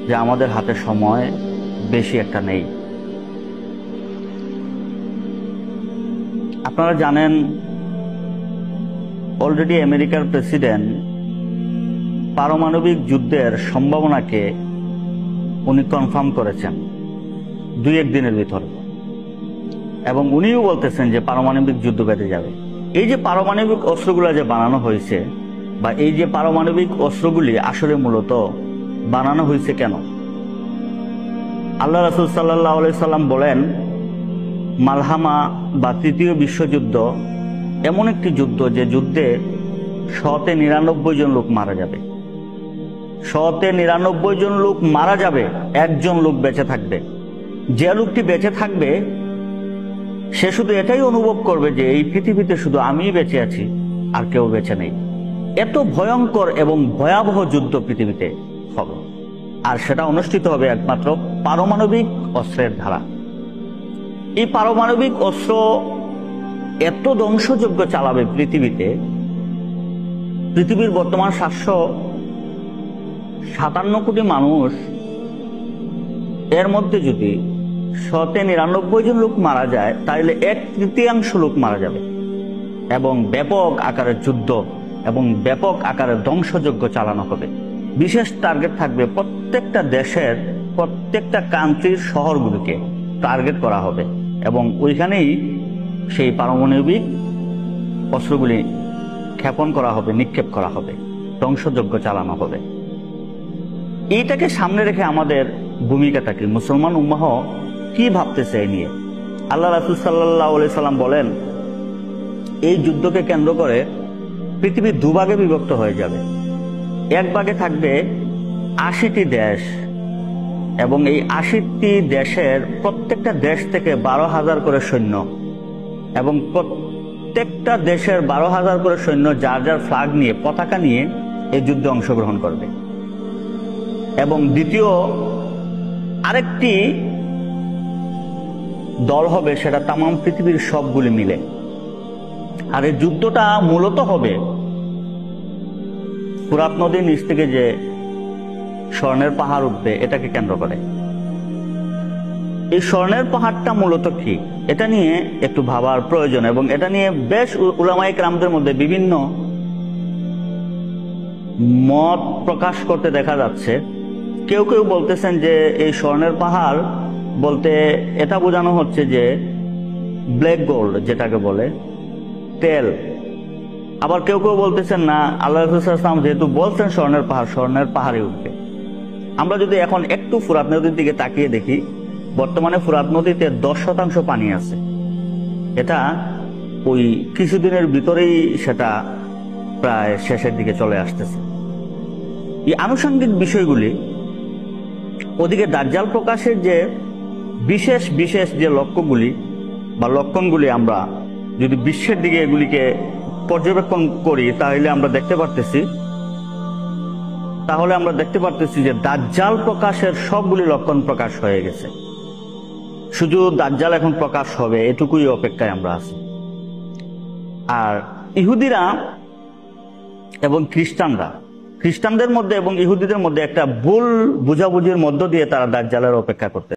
যে আমাদের হাতে সময় বেশি একটা নেই। আপনারা জানেন অলরেডি আমেরিকার প্রেসিডেন্ট পারমাণবিক যুদ্ধের সম্ভাবনাকে উনি কনফার্ম করেছেন 2-1 দিনের ভিতরে, এবং উনিও বলতেছেন যে পারমাণবিক যুদ্ধ বেঁধে যাবে। এই যে পারমাণবিক অস্ত্রগুলো যে বানানো হয়েছে, বা এই যে পারমাণবিক অস্ত্রগুলি আসলে মূলত বানানো হয়েছে কেন? আল্লাহ রাসূল সাল্লাল্লাহু আলাইহি সাল্লাম বলেন, মালহামা বা তৃতীয় বিশ্বযুদ্ধ এমন একটি যুদ্ধ যে যুদ্ধে 199 জন লোক মারা যাবে। 199 জন লোক মারা যাবে, একজন লোক বেঁচে থাকবে। যে লোকটি বেঁচে থাকবে সে শুধু এটাই অনুভব করবে যে এই পৃথিবীতে শুধু আমিই বেঁচে আছি, আর কেউ বেঁচে নেই। এত ভয়ঙ্কর এবং ভয়াবহ যুদ্ধ পৃথিবীতে হবে, আর সেটা অনুষ্ঠিত হবে একমাত্র পারমাণবিক অস্ত্রের দ্বারা। এই পারমাণবিক অস্ত্র এত ধ্বংসযজ্ঞ চালাবে পৃথিবীতে, পৃথিবীর বর্তমান 757 কোটি মানুষ, এর মধ্যে যদি 199 জন লোক মারা যায়, তাহলে 1/3 লোক মারা যাবে, এবং ব্যাপক আকারের যুদ্ধ এবং ব্যাপক আকারের ধ্বংসযজ্ঞ চালানো হবে। বিশেষ টার্গেট থাকবে প্রত্যেকটা দেশের, প্রত্যেকটা কান্ট্রির শহরগুলিকে টার্গেট করা হবে, এবং ওইখানেই সেই পারমাণবিক অস্ত্রগুলি ক্ষেপণ করা হবে, নিক্ষেপ করা হবে, ধ্বংসযজ্ঞ চালানো হবে। এইটাকে সামনে রেখে আমাদের ভূমিকাটা কি? মুসলমান উম্মাহ কি ভাবতেছে এই নিয়ে? আল্লাহ রাসূল সাল্লাল্লাহু আলাইহি সাল্লাম বলেন, এই যুদ্ধকে কেন্দ্র করে পৃথিবী 2 ভাগে বিভক্ত হয়ে যাবে। এক ভাগে থাকবে 80টি দেশ, এবং এই 80টি দেশের প্রত্যেকটা দেশ থেকে 12,000 করে সৈন্য, এবং প্রত্যেকটা দেশের 12,000 করে সৈন্য যার যার ফ্ল্যাগ নিয়ে, পতাকা নিয়ে এই যুদ্ধে অংশগ্রহণ করবে। এবং দ্বিতীয় আরেকটি দল হবে, সেটা তামাম পৃথিবীর সবগুলি মিলে। আর এই যুদ্ধটা মূলত হবে ফুরাত নদীর নিচ থেকে যে স্বর্ণের পাহাড় উঠবে, এটাকে কেন্দ্র করে। এই স্বর্ণের পাহাড়টা মূলত কি, এটা নিয়ে একটু ভাবার প্রয়োজন, এবং এটা নিয়ে বেশ উলামায়ে কেরামদের মধ্যে বিভিন্ন মত প্রকাশ করতে দেখা যাচ্ছে। কেউ কেউ বলতেছেন যে এই স্বর্ণের পাহাড় বলতে এটা বোঝানো হচ্ছে যে ব্ল্যাক গোল্ড, যেটাকে বলে তেল। আবার কেউ কেউ বলতেছেন না, আল্লাহ রাসূল সাল্লাল্লাহু আলাইহি ওয়াসাল্লাম যেহেতু বলছেন স্বর্ণের পাহাড়, স্বর্ণের পাহাড়ে উঠবে। আমরা যদি এখন একটু ফুরাত নদীর দিকে তাকিয়ে দেখি, বর্তমানে ফুরাত নদীতে 10% পানি আছে। এটা ওই কিছুদিনের ভিতরেই সেটা প্রায় শেষের দিকে চলে আসতেছে। এই আনুষঙ্গিক বিষয়গুলি, ওদিকে দাজ্জাল প্রকাশের যে বিশেষ বিশেষ যে লক্ষ্যগুলি বা লক্ষণগুলি, আমরা যদি বিশ্বের দিকে এগুলিকে পর্যবেক্ষণ করি, তাহলে আমরা দেখতে পারতেছি যে দাজ্জাল প্রকাশের সবগুলি লক্ষণ প্রকাশ হয়ে গেছে। শুধু দাজ্জাল এখন প্রকাশ হবে, এটুকুই অপেক্ষায় আমরা আছি। আর ইহুদিরা এবং খ্রিস্টানদের মধ্যে এবং ইহুদিদের মধ্যে একটা ভুল বুঝাবুঝির মধ্য দিয়ে তারা দাজ্জালের অপেক্ষা করতে